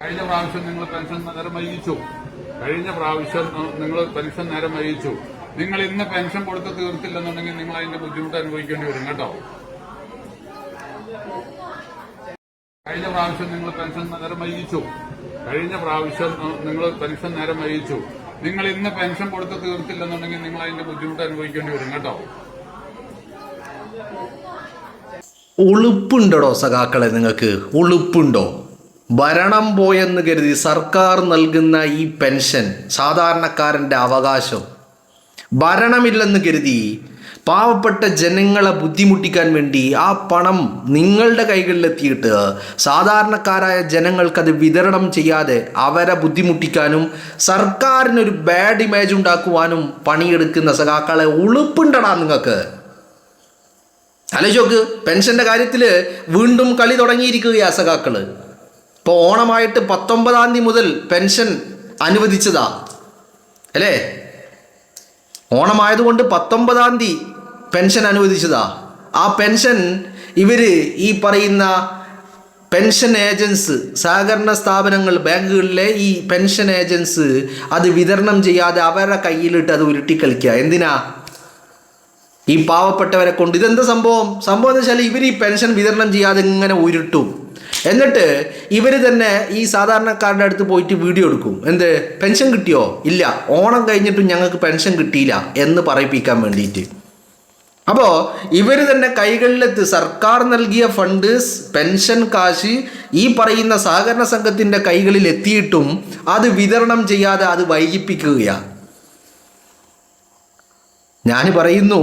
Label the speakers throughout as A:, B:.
A: കഴിഞ്ഞ പ്രാവശ്യം നിങ്ങൾ പെൻഷൻ നേരം വൈകിച്ചു. നിങ്ങൾ ഇന്ന് പെൻഷൻ കൊടുത്ത് തീർത്തില്ലെന്നുണ്ടെങ്കിൽ നിങ്ങൾ അതിന്റെ ബുദ്ധിമുട്ട് അനുഭവിക്കേണ്ടി വരും കേട്ടോ. കഴിഞ്ഞ പ്രാവശ്യം നിങ്ങൾ പെൻഷൻ നേരം വൈകിച്ചു. നിങ്ങൾ ഇന്ന് പെൻഷൻ കൊടുത്ത് തീർത്തില്ലെന്നുണ്ടെങ്കിൽ നിങ്ങൾ അതിന്റെ ബുദ്ധിമുട്ട് അനുഭവിക്കേണ്ടി വരും കേട്ടോ.
B: ഉളുപ്പുണ്ടോ സഖാക്കളെ? നിങ്ങൾക്ക് ഉളുപ്പുണ്ടോ? ഭരണം പോയെന്ന് കരുതി സർക്കാർ നൽകുന്ന ഈ പെൻഷൻ സാധാരണക്കാരൻ്റെ അവകാശം, ഭരണമില്ലെന്ന് കരുതി പാവപ്പെട്ട ജനങ്ങളെ ബുദ്ധിമുട്ടിക്കാൻ വേണ്ടി ആ പണം നിങ്ങളുടെ കൈകളിലെത്തിയിട്ട് സാധാരണക്കാരായ ജനങ്ങൾക്കത് വിതരണം ചെയ്യാതെ അവരെ ബുദ്ധിമുട്ടിക്കാനും സർക്കാരിനൊരു ബാഡ് ഇമേജ് ഉണ്ടാക്കുവാനും പണിയെടുക്കുന്ന സഖാക്കളെ ഉളുപ്പുണ്ടടാ നിങ്ങൾക്ക്? ആലോചിച്ച് നോക്ക്. പെൻഷൻ്റെ കാര്യത്തിൽ വീണ്ടും കളി തുടങ്ങിയിരിക്കുകയാ സഖാക്കൾ. ഇപ്പോൾ ഓണമായിട്ട് 19-ാം തീയതി മുതൽ പെൻഷൻ അനുവദിച്ചതാ അല്ലേ? ഓണമായതുകൊണ്ട് 19-ാം തീയതി പെൻഷൻ അനുവദിച്ചതാ. ആ പെൻഷൻ ഇവർ ഈ പറയുന്ന പെൻഷൻ ഏജൻസ്, സഹകരണ സ്ഥാപനങ്ങൾ, ബാങ്കുകളിലെ ഈ പെൻഷൻ ഏജൻസ് അത് വിതരണം ചെയ്യാതെ അവരുടെ കയ്യിലിട്ട് അത് ഉരുട്ടിക്കളിക്കുക. എന്തിനാ? ഈ പാവപ്പെട്ടവരെ കൊണ്ട്. ഇതെന്താ സംഭവം എന്ന് വെച്ചാൽ ഇവർ ഈ പെൻഷൻ വിതരണം ചെയ്യാതെ ഇങ്ങനെ ഉരുട്ടും. എന്നിട്ട് ഇവർ തന്നെ ഈ സാധാരണക്കാരുടെ അടുത്ത് പോയിട്ട് വീഡിയോ എടുക്കും. എന്ത്, പെൻഷൻ കിട്ടിയോ? ഇല്ല, ഓണം കഴിഞ്ഞിട്ടും ഞങ്ങൾക്ക് പെൻഷൻ കിട്ടിയില്ല എന്ന് പറയിപ്പിക്കാൻ വേണ്ടിയിട്ട്. അപ്പോൾ ഇവർ തന്നെ കൈകളിലെത്തി സർക്കാർ നൽകിയ ഫണ്ട്, പെൻഷൻ കാശ് ഈ പറയുന്ന സഹകരണ സംഘത്തിൻ്റെ കൈകളിൽ എത്തിയിട്ടും അത് വിതരണം ചെയ്യാതെ അത് വൈകിപ്പിക്കുകയാണ്. ഞാൻ പറയുന്നു,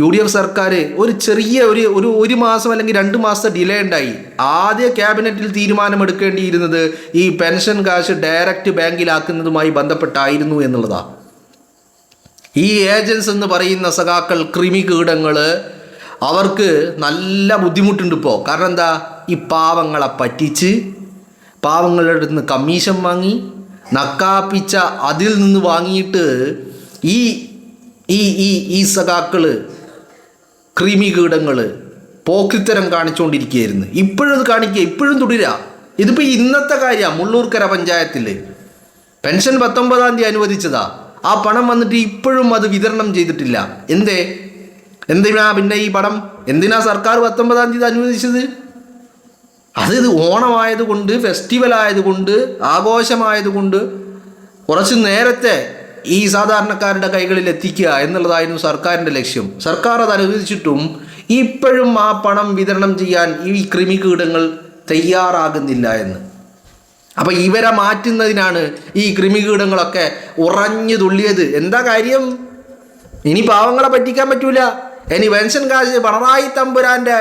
B: UDF സർക്കാർ ഒരു ചെറിയ ഒരു മാസം അല്ലെങ്കിൽ 2 മാസത്തെ ഡിലേ ഉണ്ടായി. ആദ്യ ക്യാബിനറ്റിൽ തീരുമാനമെടുക്കേണ്ടിയിരുന്നത് ഈ പെൻഷൻ കാശ് ഡയറക്റ്റ് ബാങ്കിലാക്കുന്നതുമായി ബന്ധപ്പെട്ടായിരുന്നു എന്നുള്ളതാണ്. ഈ ഏജൻസ് എന്ന് പറയുന്ന സഖാക്കൾ, കൃമികീടങ്ങൾ, അവർക്ക് നല്ല ബുദ്ധിമുട്ടുണ്ട് ഇപ്പോൾ. കാരണം എന്താ? ഈ പാവങ്ങളെ പറ്റിച്ച് പാവങ്ങളുടെ അടുത്ത് നിന്ന് കമ്മീഷൻ വാങ്ങി നക്കാപ്പിച്ച അതിൽ നിന്ന് വാങ്ങിയിട്ട് ഈ ഈ ഈ ഈ സഖാക്കൾ, കൃമികീടങ്ങൾ പോക്കിത്തരം കാണിച്ചുകൊണ്ടിരിക്കുകയായിരുന്നു. ഇപ്പോഴും അത് കാണിക്കുക, ഇപ്പോഴും തുടരുക. ഇതിപ്പോൾ ഇന്നത്തെ കാര്യമാണ്. മുള്ളൂർക്കര പഞ്ചായത്തിൽ പെൻഷൻ 19-ാം തീയതി അനുവദിച്ചതാ. ആ പണം വന്നിട്ട് ഇപ്പോഴും അത് വിതരണം ചെയ്തിട്ടില്ല. എന്തിനാ പിന്നെ ഈ പണം എന്തിനാ സർക്കാർ 19-ാം തീയതി അനുവദിച്ചത്? ഇത് ഓണമായതുകൊണ്ട്, ഫെസ്റ്റിവൽ ആയതുകൊണ്ട്, ആഘോഷമായതുകൊണ്ട് കുറച്ച് നേരത്തെ ഈ സാധാരണക്കാരുടെ കൈകളിൽ എത്തിക്കുക എന്നുള്ളതായിരുന്നു സർക്കാരിൻ്റെ ലക്ഷ്യം. സർക്കാർ അത് അനുവദിച്ചിട്ടും ഇപ്പോഴും ആ പണം വിതരണം ചെയ്യാൻ ഈ കൃമികീടങ്ങൾ തയ്യാറാകുന്നില്ല എന്ന്. അപ്പം ഇവരെ മാറ്റുന്നതിനാണ് ഈ കൃമികീടങ്ങളൊക്കെ ഉറഞ്ഞു തുള്ളിയത്. എന്താ കാര്യം? ഇനി പാവങ്ങളെ പറ്റിക്കാൻ പറ്റൂല. ഇനി പെൻഷൻ കാശ് പിണറായി തമ്പുരാൻ്റെ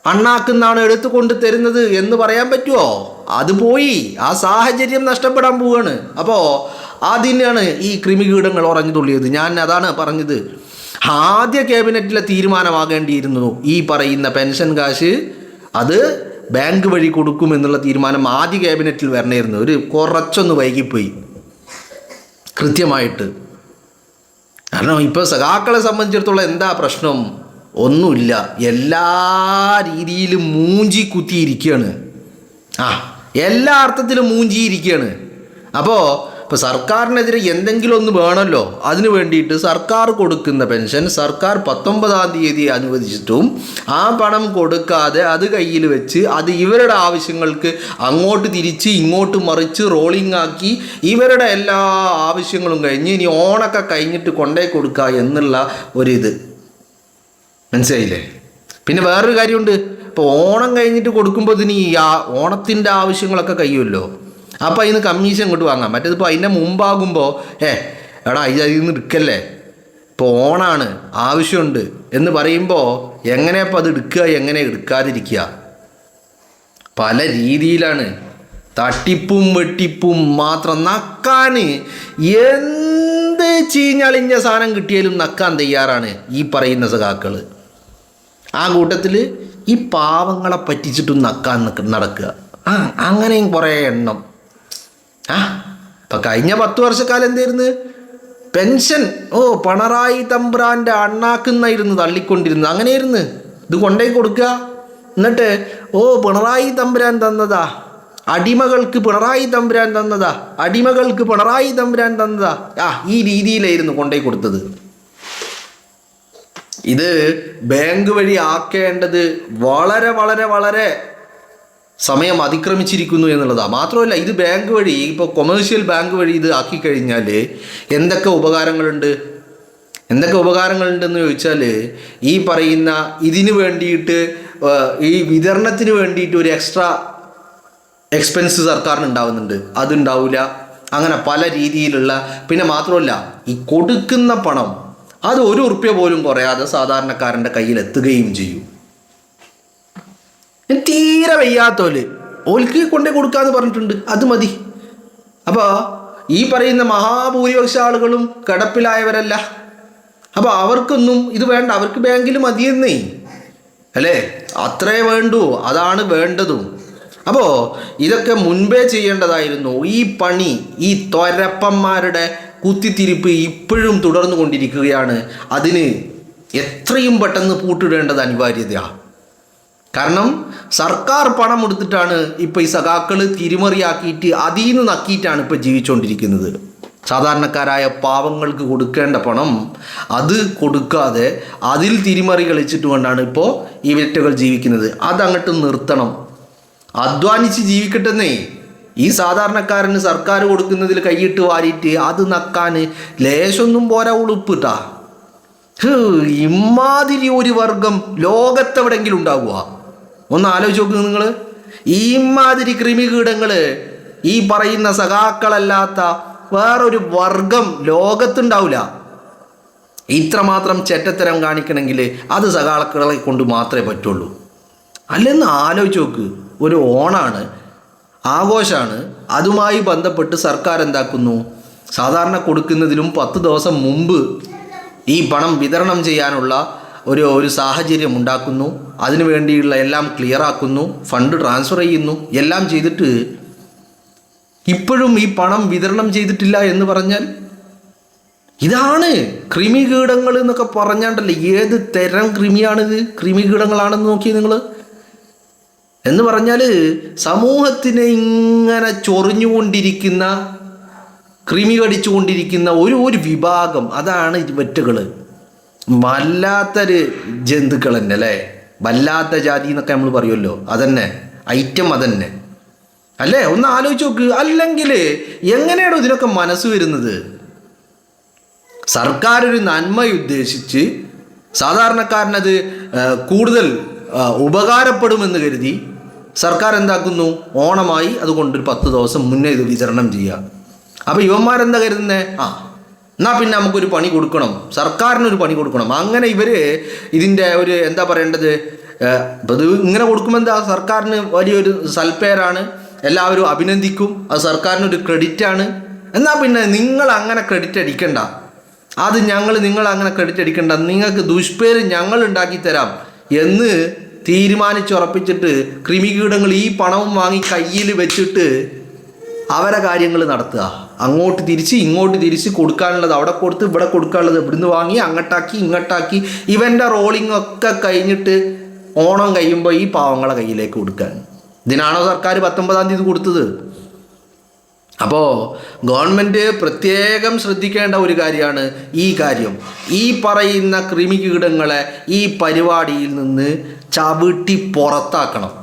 B: അണ്ണാക്കുന്നാണ് എടുത്തുകൊണ്ട് തരുന്നത് എന്ന് പറയാൻ പറ്റുമോ? അത് പോയി. ആ സാഹചര്യം നഷ്ടപ്പെടാൻ പോവുകയാണ്. അപ്പോൾ അതിനാണ് ഈ കൃമികീടങ്ങൾ ഉറഞ്ഞു തുള്ളിയത്. ഞാൻ അതാണ് പറഞ്ഞത്. ആദ്യ ക്യാബിനറ്റിലെ തീരുമാനമാകേണ്ടിയിരുന്നു ഈ പറയുന്ന പെൻഷൻ കാശ് അത് ബാങ്ക് വഴി കൊടുക്കുമെന്നുള്ള തീരുമാനം ആദ്യ ക്യാബിനറ്റിൽ വരണമായിരുന്നു. കുറച്ചൊന്ന് വൈകിപ്പോയി കൃത്യമായിട്ട്. കാരണം ഇപ്പോൾ സഖാക്കളെ സംബന്ധിച്ചിടത്തോളം എന്താ പ്രശ്നം? ഒന്നുമില്ല, എല്ലാ രീതിയിലും മൂഞ്ചി കുത്തിയിരിക്കുകയാണ്. എല്ലാ അർത്ഥത്തിലും മൂഞ്ചിയിരിക്കുകയാണ്. അപ്പോൾ സർക്കാരിനെതിരെ എന്തെങ്കിലും ഒന്ന് വേണമല്ലോ. അതിന് വേണ്ടിയിട്ട് സർക്കാർ കൊടുക്കുന്ന പെൻഷൻ സർക്കാർ 19-ാം തീയതി അനുവദിച്ചിട്ടും ആ പണം കൊടുക്കാതെ അത് കയ്യിൽ വെച്ച് അത് ഇവരുടെ ആവശ്യങ്ങൾക്ക് അങ്ങോട്ട് തിരിച്ച് ഇങ്ങോട്ട് മറിച്ച് റോളിംഗ് ആക്കി ഇവരുടെ എല്ലാ ആവശ്യങ്ങളും കഴിഞ്ഞ് ഇനി ഓണൊക്കെ കഴിഞ്ഞിട്ട് കൊണ്ടേ കൊടുക്കുക എന്നുള്ള ഒരിത്. മനസ്സിലായില്ലേ? പിന്നെ വേറൊരു കാര്യമുണ്ട്. ഇപ്പോൾ ഓണം കഴിഞ്ഞിട്ട് കൊടുക്കുമ്പോൾ ഇതിന് ഈ ഓണത്തിൻ്റെ ആവശ്യങ്ങളൊക്കെ കഴിയുമല്ലോ. അപ്പോൾ അതിന് കമ്മീഷൻ ഇങ്ങോട്ട് വാങ്ങാം. മറ്റേതിപ്പോൾ അതിൻ്റെ മുമ്പാകുമ്പോൾ എടാ അതിൽ നിന്ന് എടുക്കല്ലേ, ഇപ്പോൾ ഓണാണ്, ആവശ്യമുണ്ട് എന്ന് പറയുമ്പോൾ എങ്ങനെയപ്പോൾ അത് എടുക്കുക, എങ്ങനെ എടുക്കാതിരിക്കുക? പല രീതിയിലാണ്. തട്ടിപ്പും വെട്ടിപ്പും മാത്രം. നക്കാൻ എന്ത് ചീഞ്ഞളിഞ്ഞ സാധനം കിട്ടിയാലും നക്കാൻ തയ്യാറാണ് ഈ പറയുന്ന സഖാക്കൾ. ആ കൂട്ടത്തിൽ ഈ പാവങ്ങളെ പറ്റിച്ചിട്ടും നക്കാൻ നടക്കുക. അങ്ങനെയും കുറേ എണ്ണം. ഇപ്പം കഴിഞ്ഞ 10 വർഷക്കാലം എന്തായിരുന്നു? പെൻഷൻ പിണറായി തമ്പുരാൻ്റെ അണ്ണാക്കുന്നായിരുന്നു തള്ളിക്കൊണ്ടിരുന്നത്. അങ്ങനെയായിരുന്നു. ഇത് കൊണ്ടേ കൊടുക്കുക, എന്നിട്ട് പിണറായി തമ്പുരാൻ തന്നതാ, അടിമകൾക്ക് പിണറായി തമ്പുരാൻ തന്നതാ, അടിമകൾക്ക് പിണറായി തമ്പുരാൻ തന്നതാ. ഈ രീതിയിലായിരുന്നു കൊണ്ടുപോയി കൊടുത്തത്. ഇത് ബാങ്ക് വഴി ആക്കേണ്ടത് വളരെ വളരെ വളരെ സമയം അതിക്രമിച്ചിരിക്കുന്നു എന്നുള്ളതാണ്. മാത്രമല്ല ഇത് ബാങ്ക് വഴി, ഇപ്പോൾ കൊമേഴ്ഷ്യൽ ബാങ്ക് വഴി ഇത് ആക്കിക്കഴിഞ്ഞാൽ എന്തൊക്കെ ഉപകാരങ്ങളുണ്ടെന്ന് ചോദിച്ചാൽ, ഈ പറയുന്ന ഇതിന് വേണ്ടിയിട്ട്, ഈ വിതരണത്തിന് വേണ്ടിയിട്ട് ഒരു എക്സ്ട്രാ എക്സ്പെൻസ് സർക്കാരിന് ഉണ്ടാവുന്നുണ്ട്, അതുണ്ടാവില്ല. അങ്ങനെ പല രീതിയിലുള്ള, പിന്നെ മാത്രമല്ല ഈ കൊടുക്കുന്ന പണം അത് ₹1 പോലും കുറയാതെ സാധാരണക്കാരൻ്റെ കയ്യിൽ എത്തുകയും ചെയ്യും. തീരെ വയ്യാത്തോല് ഓൽക്ക് കൊണ്ടേ കൊടുക്കാന്ന് പറഞ്ഞിട്ടുണ്ട്, അത് മതി. അപ്പോൾ ഈ പറയുന്ന മഹാഭൂരിപക്ഷ ആളുകളും കിടപ്പിലായവരല്ല. അപ്പോൾ അവർക്കൊന്നും ഇത് വേണ്ട, അവർക്ക് ബാങ്കിൽ മതിയെന്നേ അല്ലേ, അത്രേ വേണ്ടൂ, അതാണ് വേണ്ടതും. അപ്പോൾ ഇതൊക്കെ മുൻപേ ചെയ്യേണ്ടതായിരുന്നു. ഈ പണി, ഈ തൊരപ്പന്മാരുടെ കുത്തിത്തിരിപ്പ് ഇപ്പോഴും തുടർന്നു കൊണ്ടിരിക്കുകയാണ്. അതിന് എത്രയും പെട്ടെന്ന് പൂട്ടിടേണ്ടത് അനിവാര്യതയാണ്. കാരണം സർക്കാർ പണം എടുത്തിട്ടാണ് ഇപ്പോൾ ഈ സഖാക്കൾ തിരിമറിയാക്കിയിട്ട് അതിൽ നിന്ന് നക്കിയിട്ടാണ് ഇപ്പോൾ ജീവിച്ചുകൊണ്ടിരിക്കുന്നത്. സാധാരണക്കാരായ പാവങ്ങൾക്ക് കൊടുക്കേണ്ട പണം അത് കൊടുക്കാതെ അതിൽ തിരിമറി കളിച്ചിട്ട് കൊണ്ടാണ് ഇപ്പോൾ ഈ വ്യക്തികൾ ജീവിക്കുന്നത്. അതങ്ങോട്ട് നിർത്തണം. അധ്വാനിച്ച് ജീവിക്കട്ടെന്നേ. ഈ സാധാരണക്കാരന് സർക്കാർ കൊടുക്കുന്നതിൽ കൈയിട്ട് വാരിയിട്ട് അത് നക്കാൻ ലേശൊന്നും പോരാ, ഉളുപ്പിട്ടാ. ഇമാതിരി ഒരു വർഗം ലോകത്തെവിടെങ്കിലും ഉണ്ടാവുക? ഒന്ന് ആലോചിച്ച് നോക്കുക നിങ്ങൾ. ഇമാതിരി കൃമികീടങ്ങൾ ഈ പറയുന്ന സഖാക്കളല്ലാത്ത വേറൊരു വർഗം ലോകത്തുണ്ടാവില്ല. ഇത്രമാത്രം ചെറ്റത്തരം കാണിക്കണമെങ്കിൽ അത് സഖാക്കളെ കൊണ്ട് മാത്രമേ പറ്റുള്ളൂ. അല്ലെന്ന് ആലോചിച്ച് നോക്ക്. ഒരു ഓണാണ്, ആഘോഷമാണ്, അതുമായി ബന്ധപ്പെട്ട് സർക്കാർ എന്താക്കുന്നു, സാധാരണ കൊടുക്കുന്നതിലും 10 ദിവസം മുമ്പ് ഈ പണം വിതരണം ചെയ്യാനുള്ള ഒരു സാഹചര്യം ഉണ്ടാക്കുന്നു. അതിനു വേണ്ടിയുള്ള എല്ലാം ക്ലിയർ ആക്കുന്നു, ഫണ്ട് ട്രാൻസ്ഫർ ചെയ്യുന്നു, എല്ലാം ചെയ്തിട്ട് ഇപ്പോഴും ഈ പണം വിതരണം ചെയ്തിട്ടില്ല എന്ന് പറഞ്ഞാൽ ഇതാണ് കൃമികീടങ്ങൾ എന്നൊക്കെ പറഞ്ഞാണ്ടല്ലേ. ഏത് തരം കൃമിയാണിത്, കൃമികീടങ്ങളാണെന്ന് നോക്കി നിങ്ങൾ. എന്ന് പറഞ്ഞാൽ സമൂഹത്തിനെ ഇങ്ങനെ ചൊറിഞ്ഞുകൊണ്ടിരിക്കുന്ന, കൃമി കടിച്ചുകൊണ്ടിരിക്കുന്ന ഒരു വിഭാഗം, അതാണ് ഇവറ്റുകൾ. വല്ലാത്തൊരു ജന്തുക്കൾ തന്നെ അല്ലേ, വല്ലാത്ത ജാതി എന്നൊക്കെ നമ്മൾ പറയുമല്ലോ, അതന്നെ ഐറ്റം അതന്നെ അല്ലേ. ഒന്ന് ആലോചിച്ച് നോക്ക്. അല്ലെങ്കിൽ എങ്ങനെയാണോ ഇതിനൊക്കെ മനസ്സ് വരുന്നത്? സർക്കാർ ഒരു നന്മ ഉദ്ദേശിച്ച് സാധാരണക്കാരനത് കൂടുതൽ ഉപകാരപ്പെടുമെന്ന് കരുതി സർക്കാർ എന്താക്കുന്നു, ഓണമായി അതുകൊണ്ട് ഒരു 10 ദിവസം മുന്നേ ഇത് വിതരണം ചെയ്യുക. അപ്പോൾ ഇവന്മാരെന്താ കരുതുന്നത്, എന്നാൽ പിന്നെ നമുക്കൊരു പണി കൊടുക്കണം, സർക്കാരിനൊരു പണി കൊടുക്കണം. അങ്ങനെ ഇവർ ഇതിൻ്റെ ഒരു എന്താ പറയേണ്ടത്, ഇത് ഇങ്ങനെ കൊടുക്കുമ്പോൾ എന്താ, സർക്കാരിന് വലിയൊരു സൽപ്പേരാണ്, എല്ലാവരും അഭിനന്ദിക്കും, അത് സർക്കാരിനൊരു ക്രെഡിറ്റാണ്. എന്നാൽ പിന്നെ നിങ്ങൾ അങ്ങനെ ക്രെഡിറ്റ് അടിക്കണ്ട, അത് നിങ്ങൾ അങ്ങനെ ക്രെഡിറ്റ് അടിക്കണ്ട, നിങ്ങൾക്ക് ദുഷ്പേര് ഞങ്ങൾ ഉണ്ടാക്കി തരാം എന്ന് തീരുമാനിച്ചുറപ്പിച്ചിട്ട് കൃമികീടങ്ങൾ ഈ പണവും വാങ്ങി കയ്യിൽ വെച്ചിട്ട് അവരെ കാര്യങ്ങൾ നടത്തുക. അങ്ങോട്ട് തിരിച്ച് ഇങ്ങോട്ട് തിരിച്ച് കൊടുക്കാനുള്ളത് അവിടെ കൊടുത്ത് ഇവിടെ കൊടുക്കാനുള്ളത് ഇവിടുന്ന് വാങ്ങി അങ്ങോട്ടാക്കി ഇങ്ങോട്ടാക്കി ഇവൻ്റെ റോളിംഗ് ഒക്കെ കഴിഞ്ഞിട്ട് ഓണം കഴിയുമ്പോൾ ഈ പാവങ്ങളെ കയ്യിലേക്ക് കൊടുക്കാൻ. ഇതിനാണോ സർക്കാർ 19-ാം തീയതി കൊടുത്തത്? അപ്പോൾ ഗവൺമെൻറ് പ്രത്യേകം ശ്രദ്ധിക്കേണ്ട ഒരു കാര്യമാണ് ഈ കാര്യം. ഈ പറയുന്ന കൃമികീടങ്ങളെ ഈ പരിപാടിയിൽ നിന്ന് ചവിട്ടി പുറത്താക്കണം.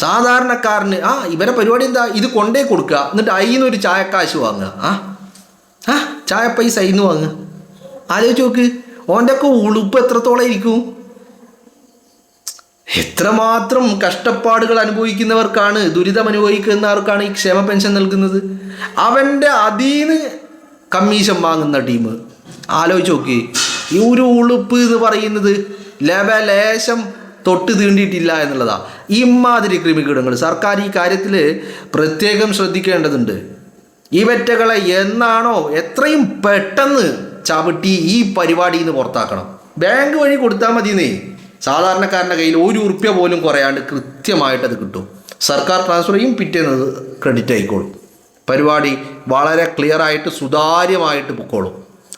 B: സാധാരണക്കാരന് ഇവരെ പരിപാടി എന്താ, ഇത് കൊണ്ടേ കൊടുക്കുക, എന്നിട്ട് അതിൽ നിന്നൊരു ചായക്കാശ് വാങ്ങുക, ചായ പൈസ അതിൽ നിന്ന് വാങ്ങുക. ആലോചിച്ച് നോക്ക്, ഓൻ്റെ ഒക്കെ ഉളുപ്പ് എത്രത്തോളം ഇരിക്കും. എത്രമാത്രം കഷ്ടപ്പാടുകൾ അനുഭവിക്കുന്നവർക്കാണ്, ദുരിതം അനുഭവിക്കുന്നവർക്കാണ് ഈ ക്ഷേമ പെൻഷൻ നൽകുന്നത്. അവൻ്റെ അതീന്ന് കമ്മീഷൻ വാങ്ങുന്ന ടീം. ആലോചിച്ച് നോക്കി. ഈ ഒരു ഉളുപ്പ് എന്ന് പറയുന്നത് ലേശം തൊട്ട് തീണ്ടിയിട്ടില്ല എന്നുള്ളതാണ്. ഇമാതിരി കൃമികീടങ്ങൾ സർക്കാർ ഈ കാര്യത്തിൽ പ്രത്യേകം ശ്രദ്ധിക്കേണ്ടതുണ്ട്. ഇവറ്റകളെ എന്നാണോ എത്രയും പെട്ടെന്ന് ചവിട്ടി ഈ പരിപാടിയിൽ നിന്ന് പുറത്താക്കണം. ബാങ്ക് വഴി കൊടുത്താൽ മതിയെന്നേ, സാധാരണക്കാരൻ്റെ കയ്യിൽ ₹1 പോലും കുറയാണ്ട് കൃത്യമായിട്ടത് കിട്ടും. സർക്കാർ ട്രാൻസ്ഫർ ചെയ്യും, പിറ്റേന്നത് ക്രെഡിറ്റ് ആയിക്കോളും. പരിപാടി വളരെ ക്ലിയറായിട്ട് സുതാര്യമായിട്ട് പൊക്കോളും.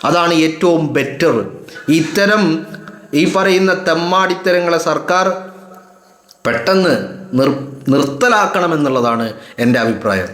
B: അതാണ് ഏറ്റവും ബെറ്റർ. ഇത്തരം ഈ പറയുന്ന തെമ്മാടിത്തരങ്ങളെ സർക്കാർ പെട്ടെന്ന് നിർത്തലാക്കണമെന്നുള്ളതാണ് എൻ്റെ അഭിപ്രായം.